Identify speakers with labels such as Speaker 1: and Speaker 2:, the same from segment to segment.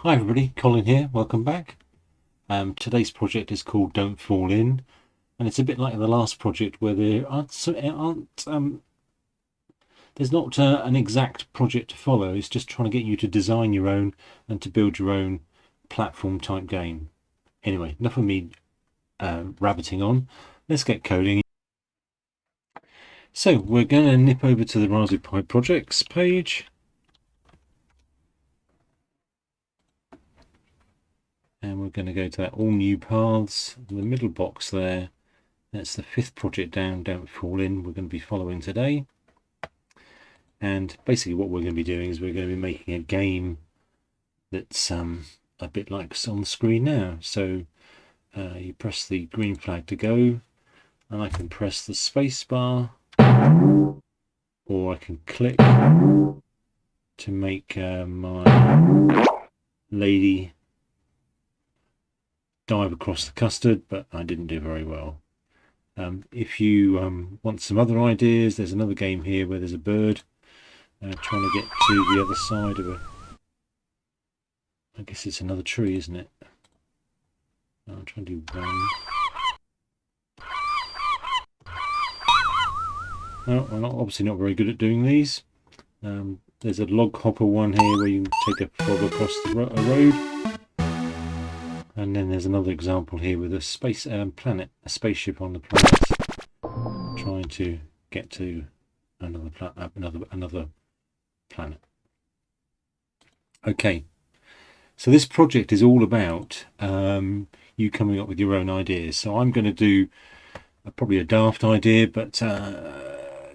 Speaker 1: Hi everybody, Colin here, welcome back. Today's project is called Don't Fall In, and it's a bit like the last project where there's not an exact project to follow. It's just trying to get you to design your own and to build your own platform type game. Anyway, enough of me rabbiting on. Let's get coding. So we're going to nip over to the Raspberry Pi projects page. And we're going to go to that all new paths, the middle box there. That's the fifth project down, Don't Fall In, we're going to be following today. And basically what we're going to be doing is we're going to be making a game that's a bit like on the screen now. So you press the green flag to go, and I can press the space bar, or I can click to make my lady dive across the custard, but I didn't do very well. If you want some other ideas, there's another game here where there's a bird trying to get to the other side of I guess it's another tree, isn't it? I'll try and do one. No, I'm obviously not very good at doing these. There's a log hopper one here where you can take a frog across a road. And then there's another example here with a spaceship on the planet, trying to get to another planet. Okay, so this project is all about you coming up with your own ideas. So I'm going to do probably a daft idea, but I'm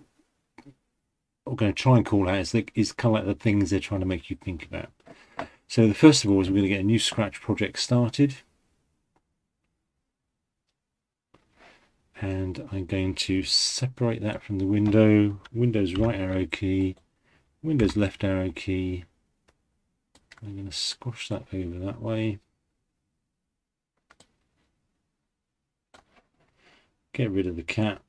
Speaker 1: going to try and call out is kind of like the things they're trying to make you think about. So the first of all is we're going to get a new Scratch project started. And I'm going to separate that from the window. Windows right arrow key, Windows left arrow key. I'm going to squash that over that way. Get rid of the cat.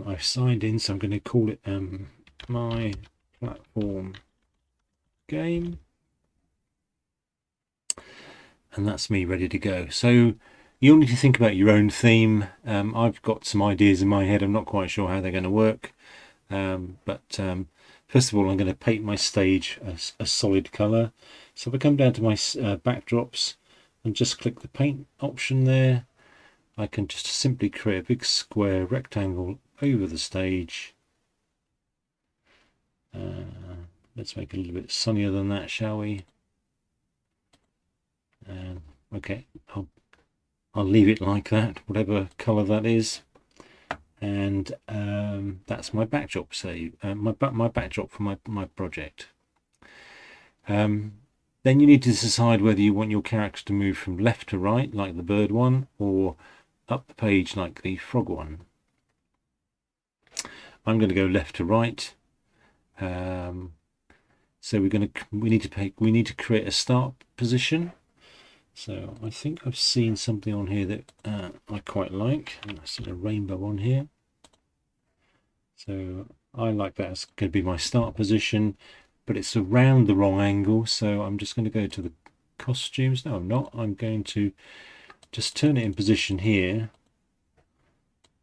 Speaker 1: I've signed in, so I'm going to call it my platform game. And that's me ready to go. So you'll need to think about your own theme. I've got some ideas in my head. I'm not quite sure how they're going to work. First of all, I'm going to paint my stage a solid colour. So if I come down to my backdrops and just click the paint option there, I can just simply create a big square rectangle over the stage. Let's make it a little bit sunnier than that, shall we? Okay, I'll leave it like that, whatever colour that is. And that's my backdrop. So my backdrop for my project. Then you need to decide whether you want your character to move from left to right, like the bird one, or up the page, like the frog one. I'm going to go left to right. So we need to create a start position. So I think I've seen something on here that I quite like. I see a rainbow on here. So I like that. It's going to be my start position, but it's around the wrong angle. So I'm just going to go to the costumes. No, I'm not. I'm going to just turn it in position here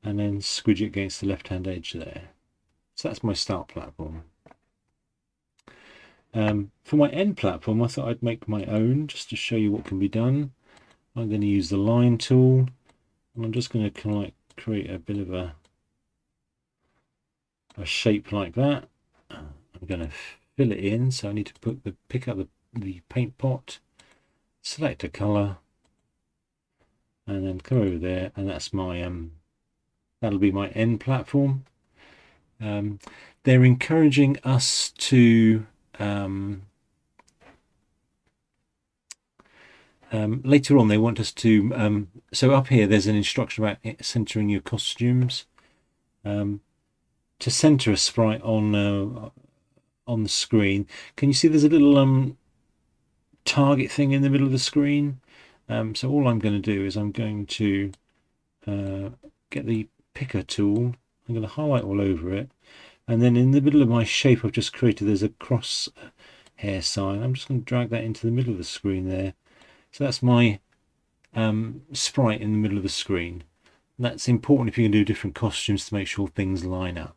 Speaker 1: and then squidge it against the left-hand edge there. So that's my start platform. For my end platform, I thought I'd make my own just to show you what can be done. I'm going to use the line tool, and I'm just going to kind of like create a bit of a shape like that. I'm going to fill it in, so I need to pick up the paint pot, select a color, and then come over there, and that's my that'll be my end platform. They're encouraging us to later on they want us to so up here there's an instruction about centering your costumes. To center a sprite on the screen, can you see there's a little target thing in the middle of the screen? So all I'm going to do is I'm going to get the picker tool. I'm going to highlight all over it, and then in the middle of my shape I've just created, there's a cross hair sign. I'm just going to drag that into the middle of the screen there. So that's my sprite in the middle of the screen. That's important if you can do different costumes to make sure things line up.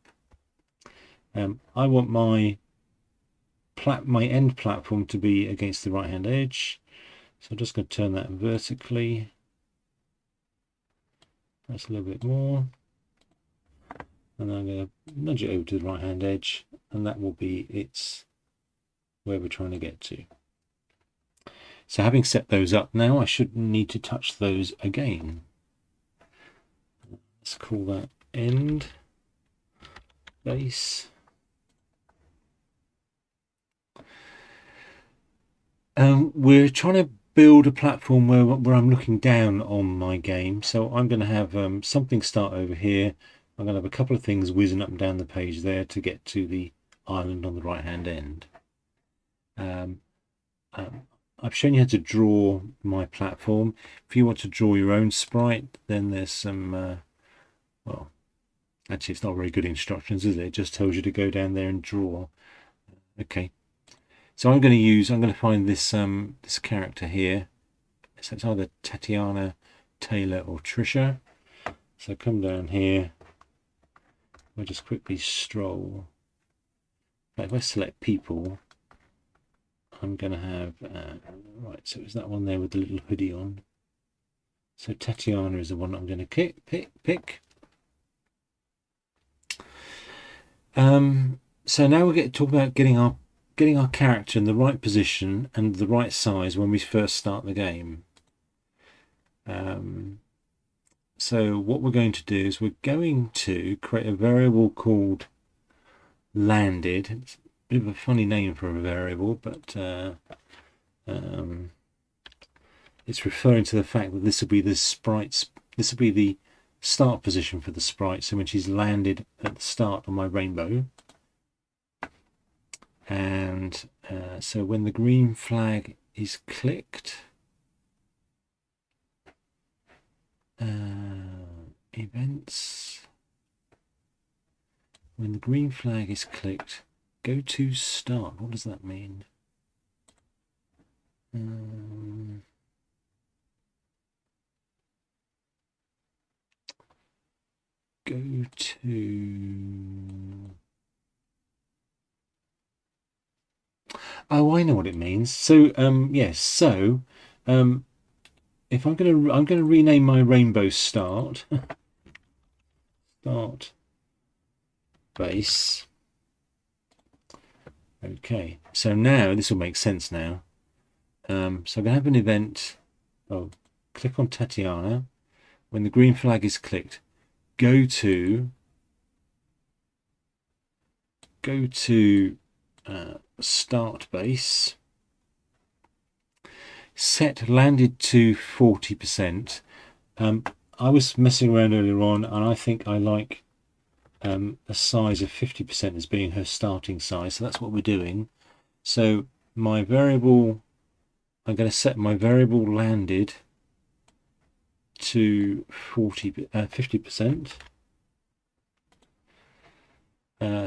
Speaker 1: I want my end platform to be against the right hand edge, so I'm just going to turn that vertically. That's a little bit more, and I'm going to nudge it over to the right hand edge, and that will be where we're trying to get to. So having set those up now, I shouldn't need to touch those again. Let's call that end base. We're trying to build a platform where I'm looking down on my game. So I'm going to have something start over here. I'm going to have a couple of things whizzing up and down the page there to get to the island on the right hand end. I've shown you how to draw my platform. If you want to draw your own sprite, then there's some, well, actually it's not very good instructions, is it? It just tells you to go down there and draw. Okay. So I'm going to find this this character here. So it's either Tatiana, Taylor, or Trisha. So come down here. We'll just quickly stroll. If I select people, I'm going to have right. So it's that one there with the little hoodie on. So Tatiana is the one I'm going to pick. So now we get to talk about getting our character in the right position and the right size when we first start the game. So what we're going to do is we're going to create a variable called landed. It's a bit of a funny name for a variable, but it's referring to the fact that this will be the start position for the sprite. So when she's landed at the start on my rainbow. And so when the green flag is clicked, events, when the green flag is clicked, go to start. What does that mean? Go to... Oh, I know what it means. So, yes. So, if I'm gonna rename my rainbow start base. Okay. So now this will make sense now. So I'm gonna have an event. Oh, click on Tatiana. When the green flag is clicked, go to start base, set landed to 40%. I was messing around earlier on, and I think I like a size of 50% as being her starting size, so that's what we're doing. So my variable, I'm going to set my variable landed to 50%.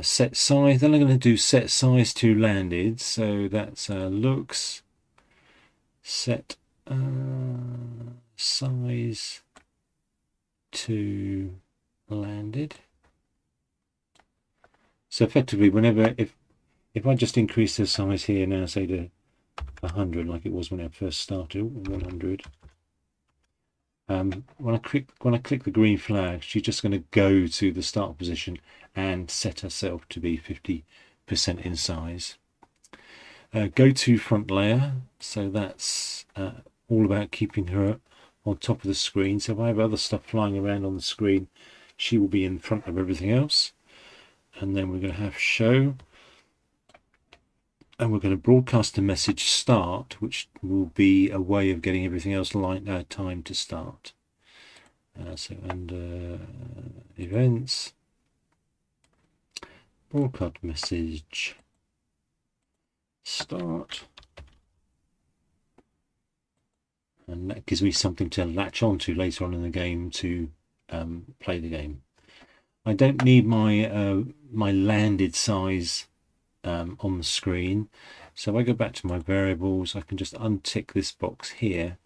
Speaker 1: Set size, then I'm going to do set size to landed, so that's looks, set size to landed. So effectively, whenever, if I just increase the size here now, say to 100, like it was when I first started, 100. When I click the green flag, she's just going to go to the start position and set herself to be 50% in size. Go to front layer, so that's all about keeping her on top of the screen. So if I have other stuff flying around on the screen, she will be in front of everything else. And then we're going to have show, and we're going to broadcast a message start, which will be a way of getting everything else time to start. So under events, broadcast message start, and that gives me something to latch onto later on in the game to play the game. I don't need my my landed size on the screen, So if I go back to my variables, I can just untick this box here,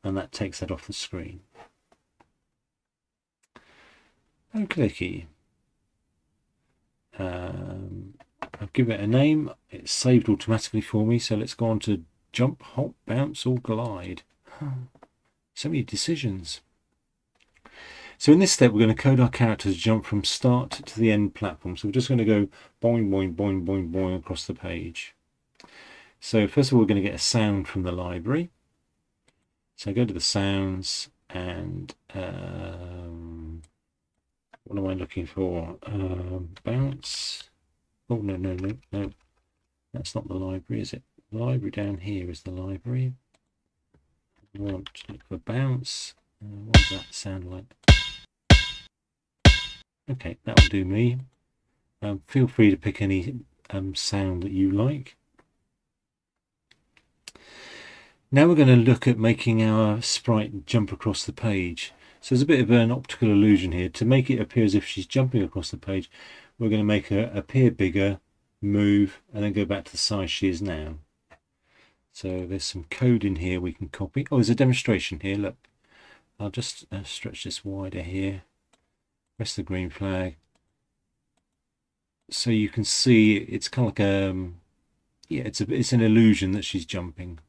Speaker 1: and that takes that off the screen. Okay. I've given it a name. It's saved automatically for me. So let's go on to jump, hop, bounce, or glide. So many decisions. So in this step, we're going to code our characters to jump from start to the end platform. So we're just going to go boing, boing, boing, boing, boing across the page. So first of all, we're going to get a sound from the library. So I go to the sounds and what am I looking for? Bounce. Oh, no. That's not the library, is it? The library down here is the library. I want to look for bounce. What does that sound like? Okay, that will do me. Feel free to pick any sound that you like. Now we're going to look at making our sprite jump across the page. So there's a bit of an optical illusion here. To make it appear as if she's jumping across the page, we're going to make her appear bigger, move, and then go back to the size she is now. So there's some code in here we can copy. Oh, there's a demonstration here. Look, I'll just stretch this wider here. Press the green flag. So you can see it's kind of like it's an illusion that she's jumping.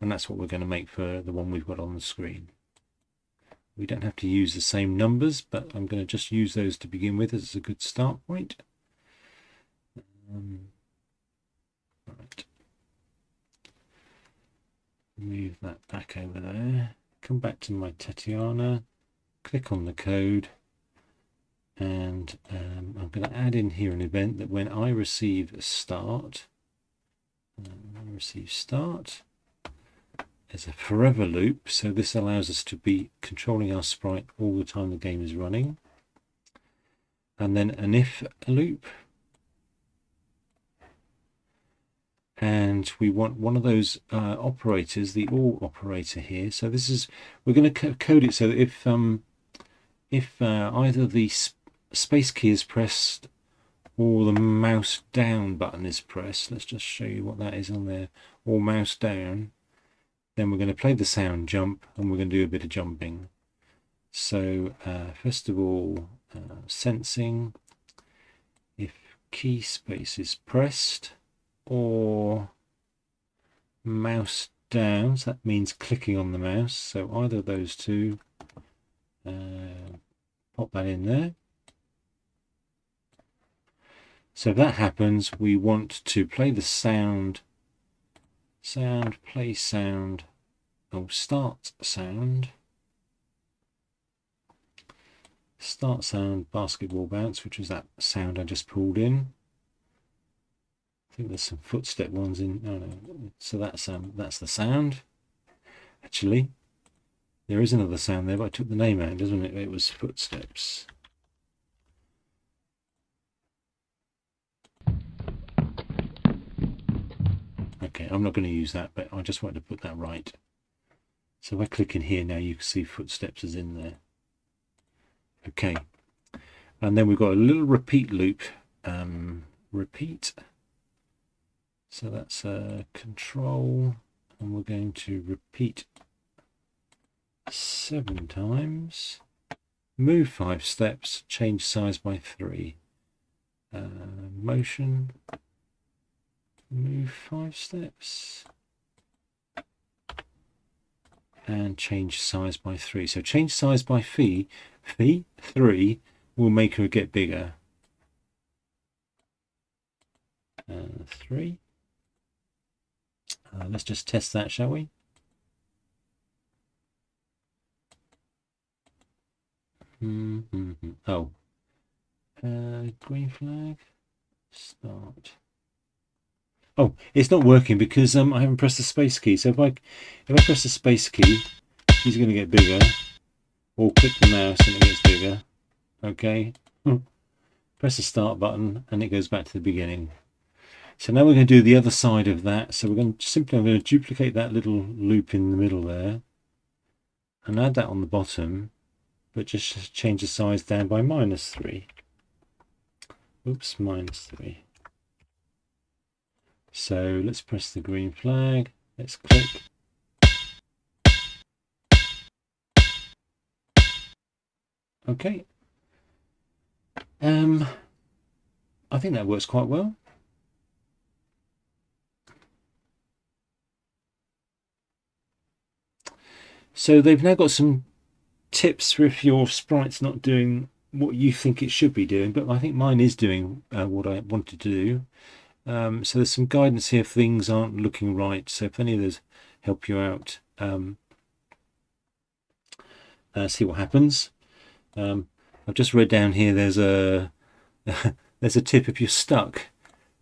Speaker 1: And that's what we're going to make for the one we've got on the screen. We don't have to use the same numbers, but I'm going to just use those to begin with as a good start point. Right. Move that back over there. Come back to my Tatiana. Click on the code. And I'm going to add in here an event that when I receive a start, there's a forever loop, so this allows us to be controlling our sprite all the time the game is running. And then an if loop. And we want one of those operators, the OR operator here. So this is, we're going to code it so that if either the space key is pressed or the mouse down button is pressed, let's just show you what that is on there, or mouse down, then we're going to play the sound jump and we're going to do a bit of jumping. So first of all, sensing, if key space is pressed or mouse down, so that means clicking on the mouse, so either of those two, pop that in there. So if that happens, we want to play the sound, play sound, or start sound, basketball bounce, which was that sound I just pulled in. I think there's some footstep ones in. Oh no, so that's the sound. Actually, there is another sound there, but I took the name out, doesn't it? It was footsteps. Okay, I'm not going to use that, but I just wanted to put that right. So if I click in here now, you can see footsteps is in there. Okay, and then we've got a little repeat loop. Repeat. So that's control, and we're going to repeat 7 times. Move 5 steps. Change size by 3. Motion. Move 5 steps. And change size by 3. So change size by 3 will make her get bigger. 3. Let's just test that, shall we? Oh, green flag. Start. Oh, it's not working because I haven't pressed the space key. So if I press the space key, she's going to get bigger. Or click the mouse and it gets bigger. Okay. Press the start button and it goes back to the beginning. So now we're going to do the other side of that. So I'm going to duplicate that little loop in the middle there and add that on the bottom, but just change the size down by -3. Oops, -3. So let's press the green flag. Let's click. Okay. I think that works quite well. So they've now got some tips for if your sprite's not doing what you think it should be doing, but I think mine is doing what I wanted to do. So there's some guidance here if things aren't looking right. So if any of those help you out, see what happens. I've just read down here there's a there's a tip if you're stuck.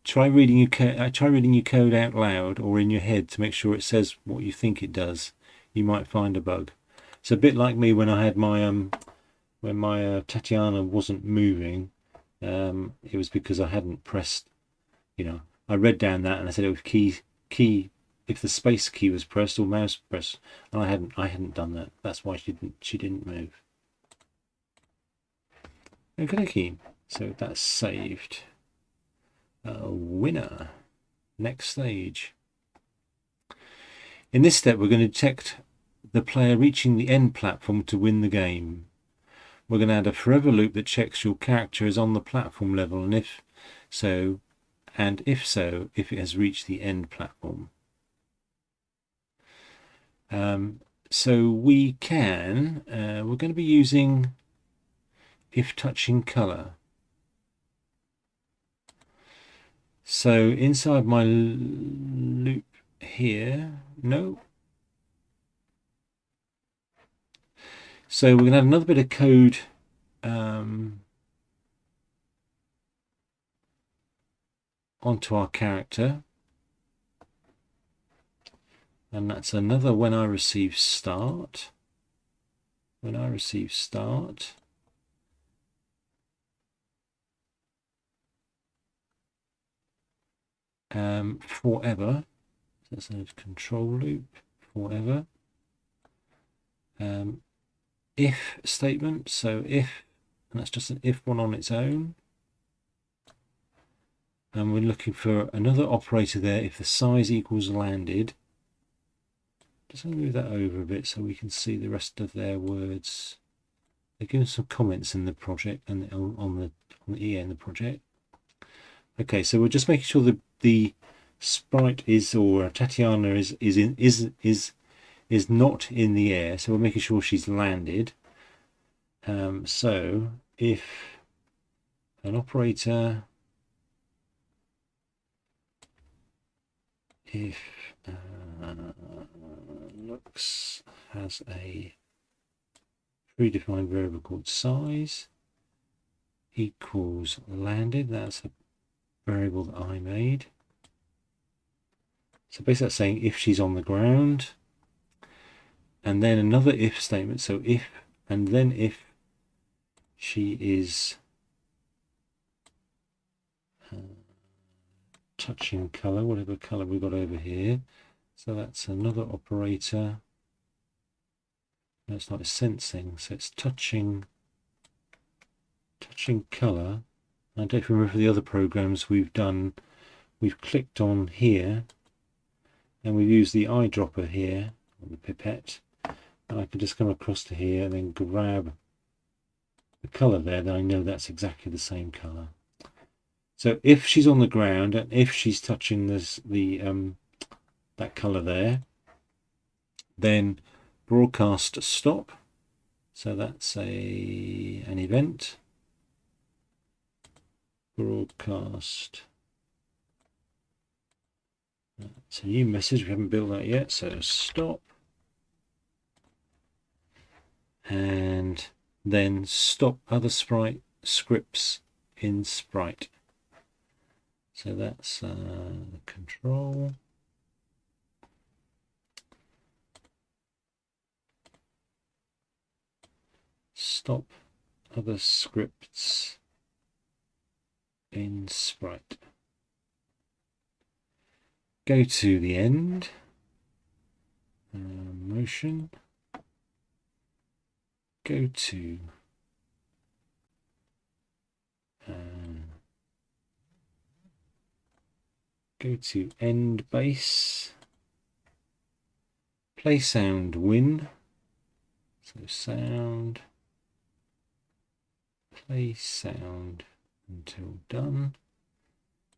Speaker 1: Try reading your code out loud or in your head to make sure it says what you think it does. You might find a bug. It's a bit like me when I had my when my Tatiana wasn't moving. It was because I hadn't pressed. I read down that and I said it was key if the space key was pressed or mouse pressed, and I hadn't done that. That's why she didn't move. Okay, so that's saved. Winner. Next stage. In this step, we're going to detect the player reaching the end platform to win the game. We're going to add a forever loop that checks your character is on the platform level, and if so, if it has reached the end platform. So we can, we're going to be using if touching color. So inside my loop here, no. So we're going to have another bit of code onto our character. And that's another when I receive start. When I receive start. Forever. That's a control loop. Forever. If statement. So if, and that's just an if one on its own. And we're looking for another operator there if the size equals landed. Just going to move that over a bit so we can see the rest of their words. They're giving some comments in the project and on the EA in the project. Okay, so we're just making sure that the sprite is, or Tatiana is not in the air. So we're making sure she's landed. So if an operator, if looks has a predefined variable called size equals landed, that's a variable that I made. So basically that's saying if she's on the ground, and then another if statement. So if, and then if she is touching color, whatever color we've got over here. So that's another operator. No, it's not, it's sensing. So it's touching color. I don't know if you remember the other programs we've done. We've clicked on here, and we've used the eyedropper here on the pipette, and I can just come across to here and then grab the color there. Then I know that's exactly the same color. So if she's on the ground and if she's touching that color there, then broadcast stop. So that's an event. Broadcast. It's a new message. We haven't built that yet. So stop. And then stop other sprite scripts in Sprite. So that's control. Stop other scripts in Sprite. Go to the end. Motion. Go to go to end base, play sound win. So sound, play sound until done.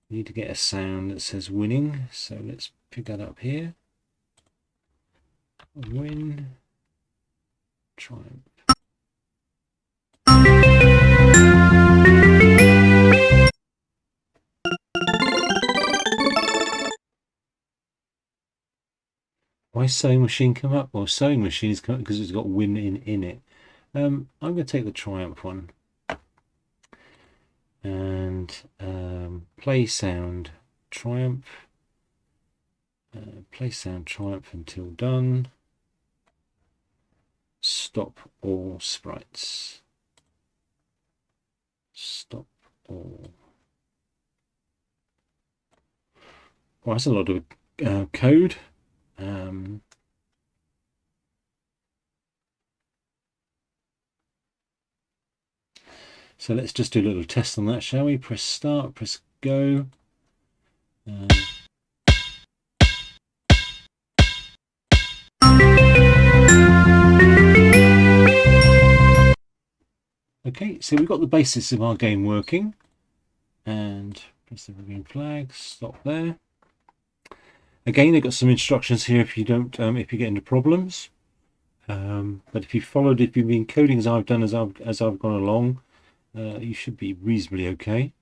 Speaker 1: We need to get a sound that says winning, so let's pick that up here. Win, triumph. Why sewing machine come up? Well, sewing machine is come up because it's got win in it. I'm going to take the triumph one. And play sound triumph. Play sound triumph until done. Stop all sprites. Stop all. Well, that's a lot of code. So let's just do a little test on that, shall we? Press start, press go. Okay, so we've got the basis of our game working. And press the green flag, stop there. Again, they've got some instructions here if you don't, if you get into problems. But if you've been coding as I've done as I've gone along, you should be reasonably okay.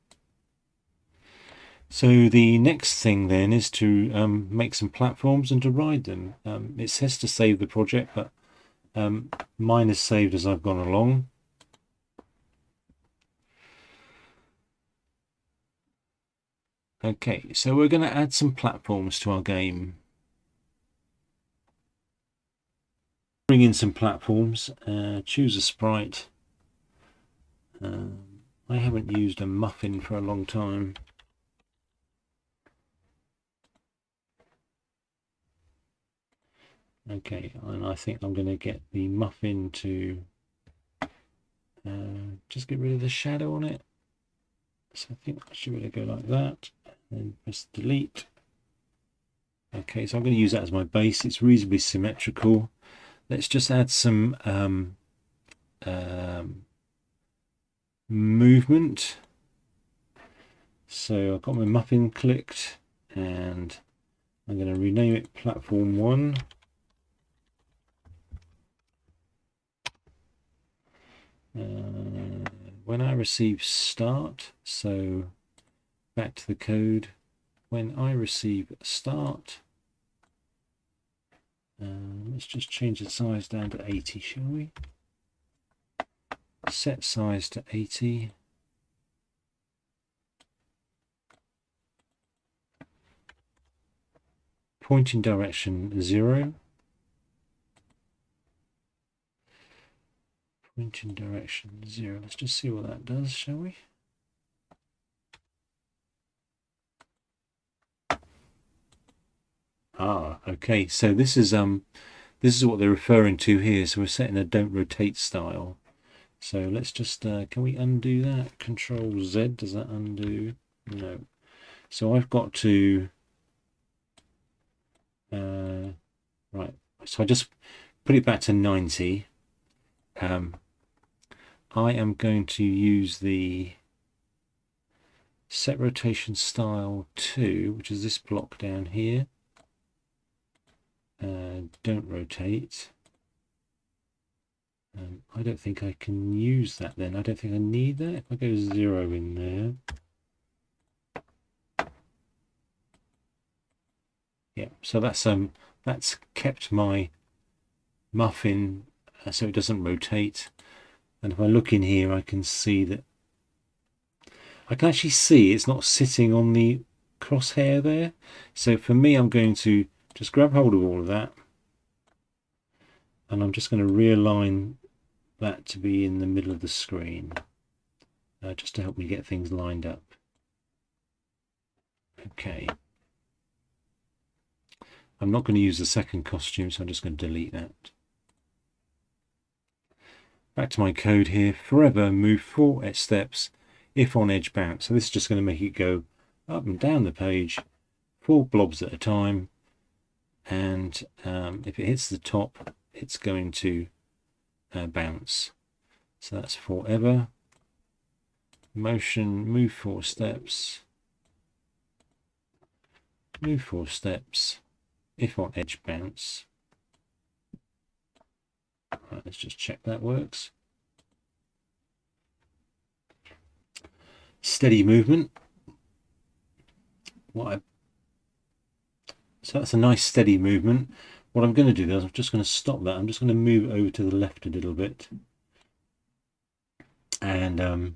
Speaker 1: So the next thing then is to make some platforms and to ride them. It says to save the project, but mine is saved as I've gone along. Okay, so we're going to add some platforms to our game. Bring in some platforms, choose a sprite. I haven't used a muffin for a long time. Okay, and I think I'm going to get the muffin to just get rid of the shadow on it. So I think I should really go like that, and then press delete. Okay, so I'm going to use that as my base. It's reasonably symmetrical. Let's just add some movement. So I've got my muffin clicked, and I'm going to rename it platform 1. When I receive start, so back to the code, when I receive start, let's just change the size down to 80, shall we? Set size to 80. Pointing direction 0. Pointing direction 0. Let's just see what that does, shall we? Ah, okay. So this is what they're referring to here. So we're setting a don't rotate style. So let's just can we undo that? Control Z, does that undo? No. So I've got to right. So I just put it back to 90. I am going to use the set rotation style 2, which is this block down here. Don't rotate. I don't think I can use that then. I don't think I need that. If I go 0 in there. Yeah, so that's kept my muffin so it doesn't rotate. And if I look in here, I can see that I can actually see it's not sitting on the crosshair there. So for me, I'm going to just grab hold of all of that, and I'm just going to realign that to be in the middle of the screen, just to help me get things lined up. Okay. I'm not going to use the second costume, so I'm just going to delete that. Back to my code here. Forever move 4 steps if on edge bounce. So this is just going to make it go up and down the page 4 blobs at a time, and if it hits the top, it's going to bounce. So that's forever. Motion, move 4 steps. Move 4 steps. If on edge, bounce. Right, let's just check that works. Steady movement. So that's a nice steady movement. What I'm going to do is I'm just going to stop that. I'm just going to move over to the left a little bit, and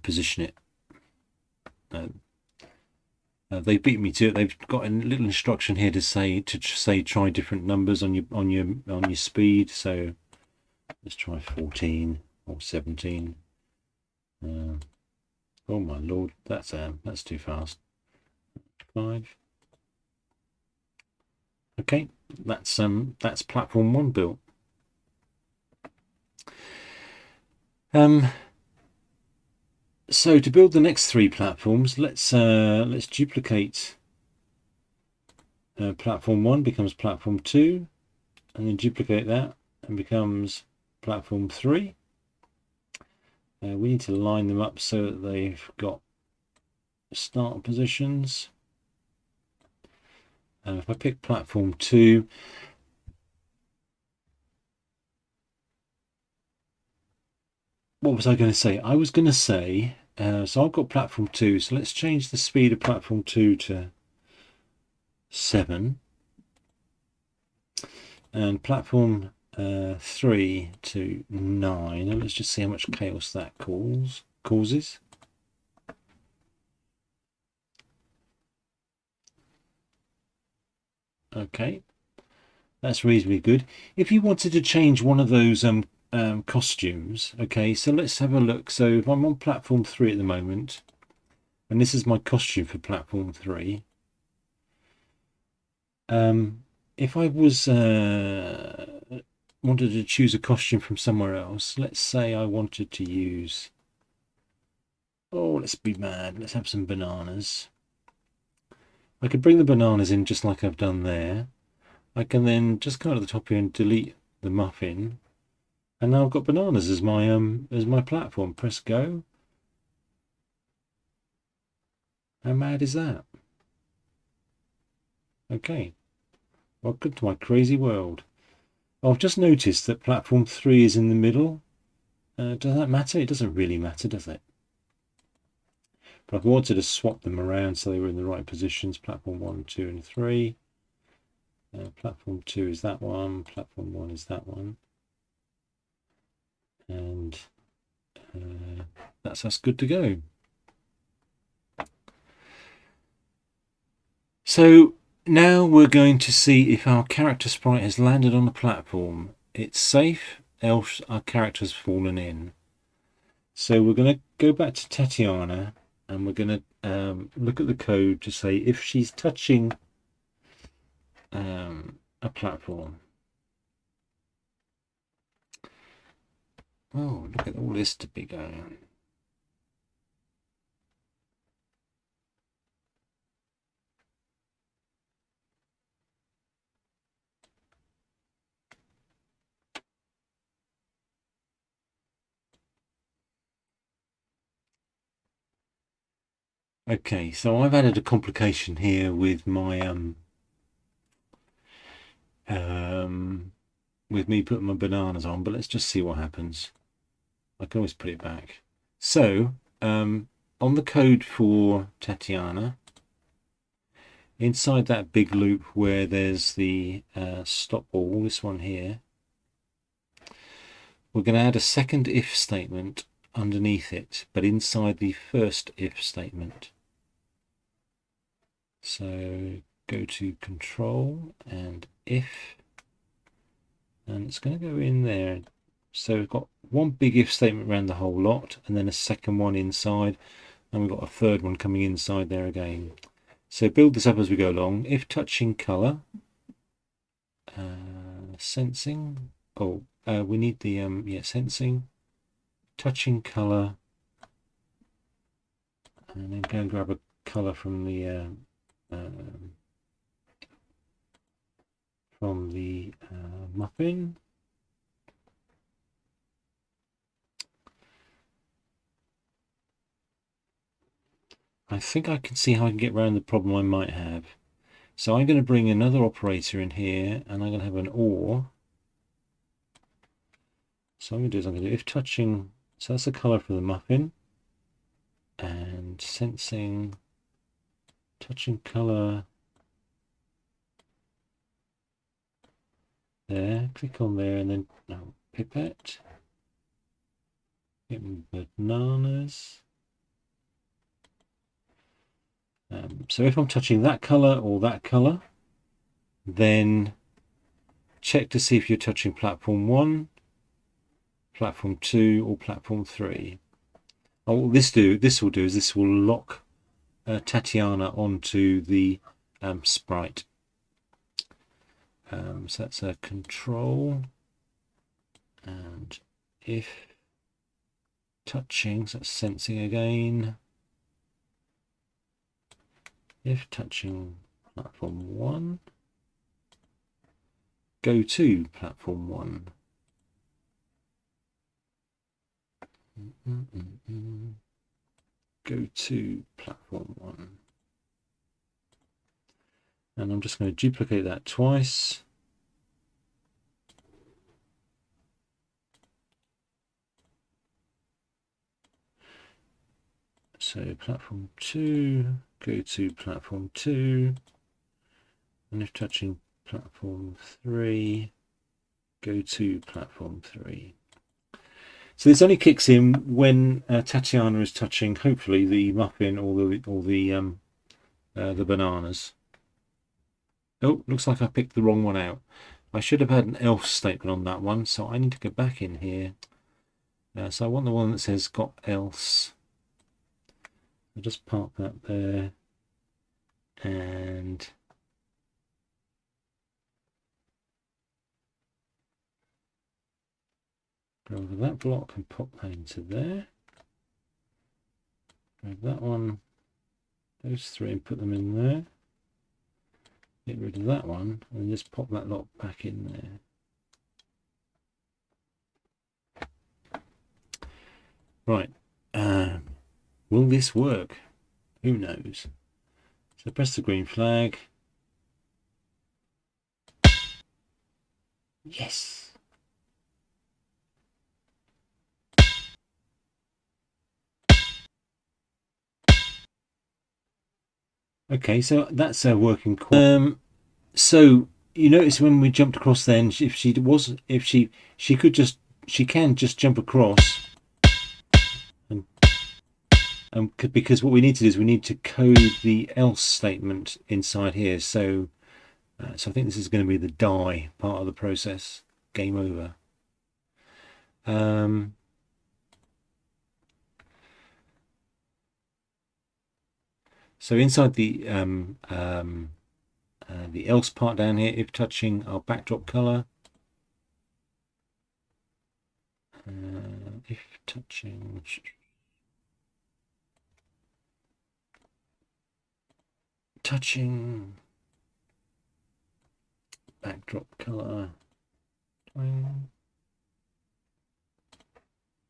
Speaker 1: position it. They beat me to it. They've got a little instruction here to say try different numbers on your speed. So let's try 14 or 17. Oh my lord, that's too fast. 5. Okay, that's platform 1 built. So to build the next 3 platforms, let's duplicate platform 1 becomes platform 2, and then duplicate that and becomes platform 3. We need to line them up so that they've got start positions. If I pick platform 2, what was I going to say? I was going to say, so I've got platform 2, so let's change the speed of platform 2 to 7, and platform 3 to 9, and let's just see how much chaos that causes. Okay, that's reasonably good. If you wanted to change one of those costumes, okay, so let's have a look. So if I'm on platform 3 at the moment, and this is my costume for platform 3, if I was wanted to choose a costume from somewhere else, let's say I wanted to use, let's be mad, let's have some bananas. I could bring the bananas in just like I've done there. I can then just go to the top here and delete the muffin, and now I've got bananas as my platform. Press go. How mad is that? Okay, welcome to my crazy world. I've just noticed that platform 3 is in the middle. Does that matter? It doesn't really matter, does it? But I wanted to swap them around so they were in the right positions. Platform 1, 2, and 3. Platform 2 is that one. Platform 1 is that one. And that's us good to go. So now we're going to see if our character sprite has landed on the platform. It's safe, else our character's fallen in. So we're going to go back to Tatiana, and we're going to look at the code to say if she's touching a platform. Oh, look at all this to be going on. Okay, so I've added a complication here with my with me putting my bananas on, but let's just see what happens. I can always put it back. So on the code for Tatiana, inside that big loop where there's the stop ball, this one here, we're going to add a second if statement underneath it, but inside the first if statement. So go to control and if, and it's going to go in there. So we've got one big if statement around the whole lot, and then a second one inside, and we've got a third one coming inside there again. So build this up as we go along. If touching color, sensing. We need the sensing, touching color, and then go and grab colour from the muffin. I think I can see how I can get around the problem I might have. So I'm going to bring another operator in here, and I'm going to have an OR. So I'm going to do is I'm going to do if touching. So that's the colour for the muffin, and sensing touching colour there. Click on there, and then no, pipette. Get bananas. So if I'm touching that colour or that colour, then check to see if you're touching platform 1, platform 2, or platform 3. Oh, what this will do is this will lock Tatiana onto the sprite. So that's a control, and if touching, so that's sensing again. If touching platform 1, go to platform 1. Go to platform 1. And I'm just going to duplicate that twice. So platform 2, go to platform 2, and if touching platform 3, go to platform 3. So this only kicks in when Tatiana is touching, hopefully, the muffin or the bananas. Oh, looks like I picked the wrong one out. I should have had an else statement on that one, so I need to go back in here. So I want the one that says got else. I'll just park that there, and go over that block and pop that into there. Grab that one, those 3, and put them in there. Get rid of that one, and just pop that lot back in there. Right. Will this work? Who knows? So press the green flag. Yes. Okay, so that's working. So you notice when we jumped across, then she can just jump across, and because what we need to do is we need to code the else statement inside here. So I think this is going to be the die part of the process. Game over. So inside the else part down here, if touching our backdrop color, if touching backdrop color,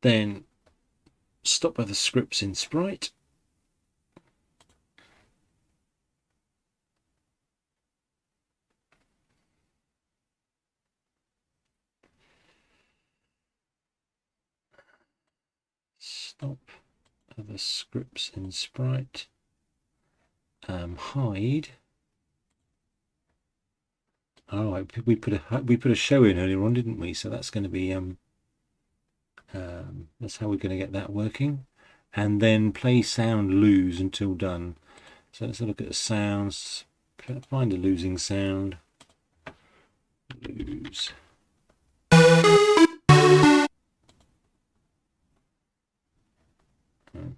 Speaker 1: then stop other scripts in Sprite. Stop other scripts in Sprite. Hide. All right, we put a show in earlier on, didn't we? So that's going to be that's how we're going to get that working. And then play sound lose until done. So let's look at the sounds. Find a losing sound. Lose.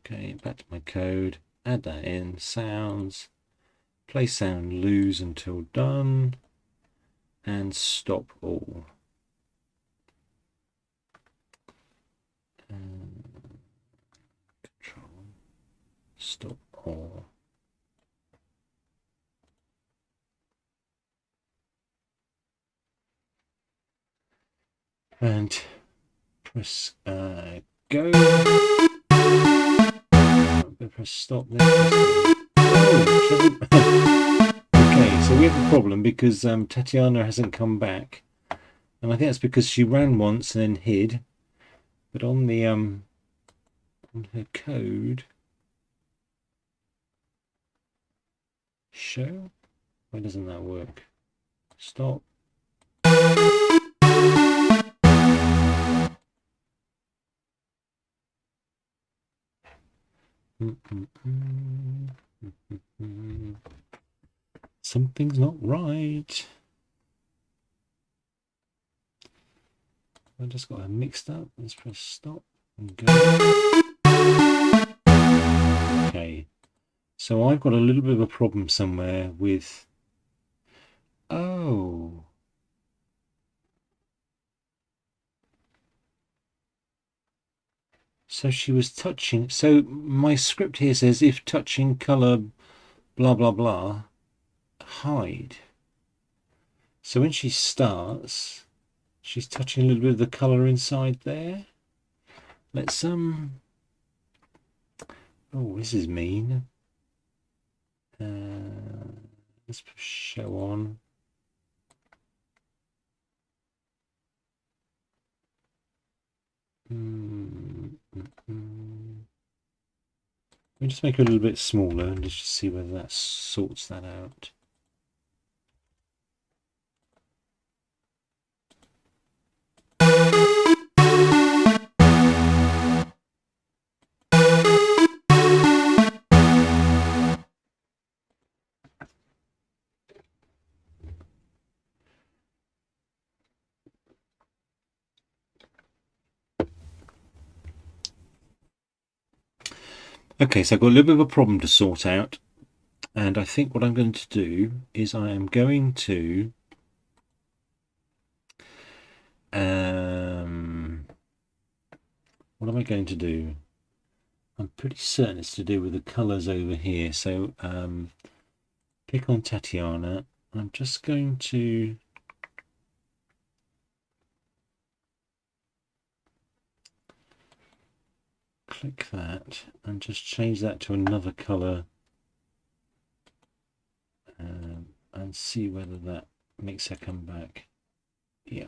Speaker 1: Okay, back to my code. Add that in. Sounds. Play sound lose until done. And stop all. Control. Stop all. And press go. Press stop there. Oh, okay, so we have a problem because Tatiana hasn't come back, and I think that's because she ran once and then hid. But on the on her code show, why doesn't that work? Stop. Something's not right. I just got her mixed up. Let's press stop and go. Okay, so I've got a little bit of a problem somewhere with. Oh. So she was touching. So my script here says if touching color, blah, blah, blah, hide. So when she starts, she's touching a little bit of the color inside there. Let's, oh, this is mean. Let's put show on. Let me just make it a little bit smaller and just see whether that sorts that out. Okay, so I've got a little bit of a problem to sort out. And I think what I'm going to do is I am going to what am I going to do? I'm pretty certain it's to do with the colors over here. So pick on Tatiana. I'm just going to click that and just change that to another color and see whether that makes her come back. Yeah.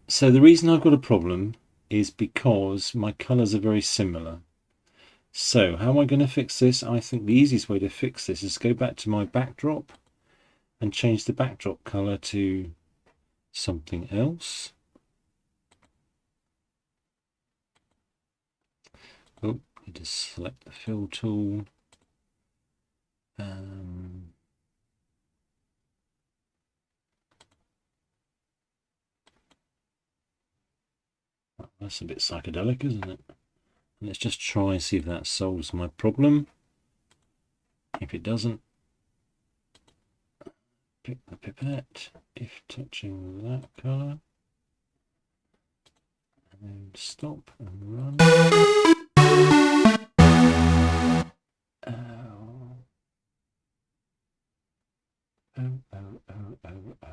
Speaker 1: So the reason I've got a problem is because my colors are very similar. So how am I going to fix this? I think the easiest way to fix this is go back to my backdrop and change the backdrop color to something else. Oh, need to select the fill tool. That's a bit psychedelic, isn't it? Let's just try and see if that solves my problem. If it doesn't, pick the pipette. If touching that color, and then stop and run. Oh. Oh, oh, oh, oh, oh.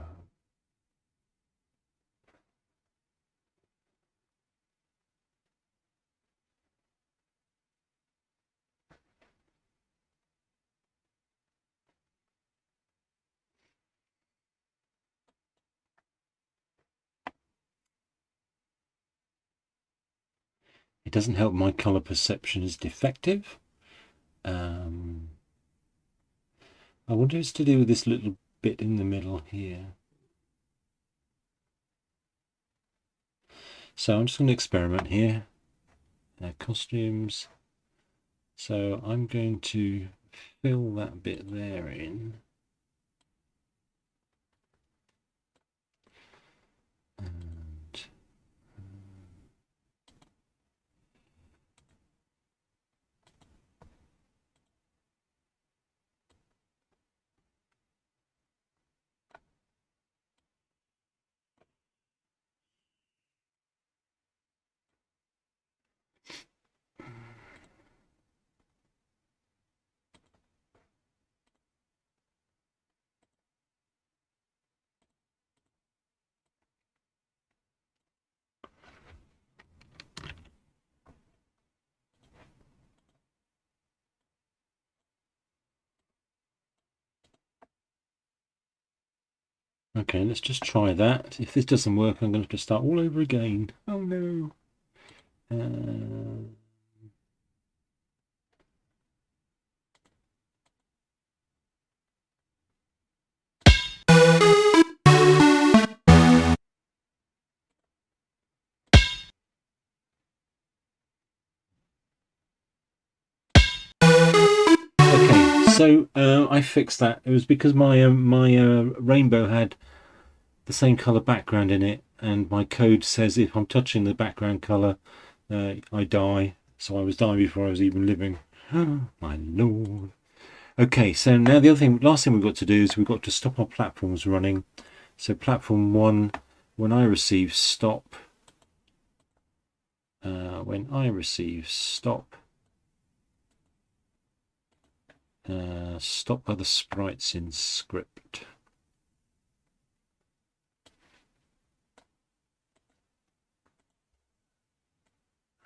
Speaker 1: It doesn't help my color perception is defective. I wonder if it's to do with this little bit in the middle here. So I'm just going to experiment here. Costumes. So I'm going to fill that bit there in. And Okay, let's just try that. If this doesn't work, I'm going to have to start all over again. Oh no. Okay, so I fixed that. It was because my rainbow had the same color background in it, and my code says if I'm touching the background color, I die. So I was dying before I was even living. Oh, my lord. Okay, so now the last thing we've got to do is we've got to stop our platforms running. So platform 1, when I receive stop, stop other sprites in script.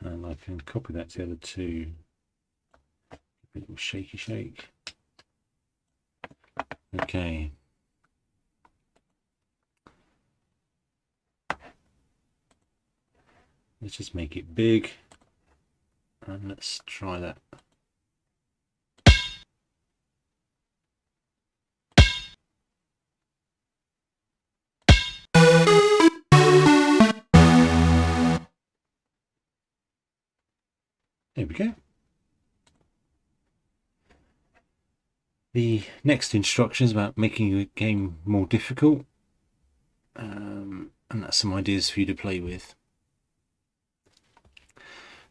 Speaker 1: And I can copy that to the other two. A little shaky shake. Okay. Let's just make it big. And let's try that. There we go. The next instruction is about making your game more difficult. And that's some ideas for you to play with.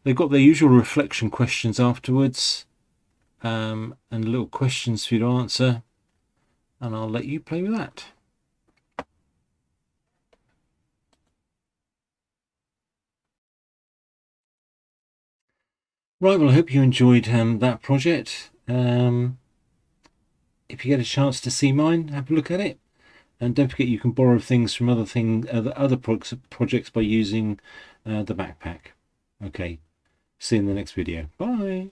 Speaker 1: They've got their usual reflection questions afterwards, and little questions for you to answer, and I'll let you play with that. Right, well, I hope you enjoyed that project. If you get a chance to see mine, have a look at it. And don't forget you can borrow things from other projects by using the backpack. Okay, see you in the next video. Bye.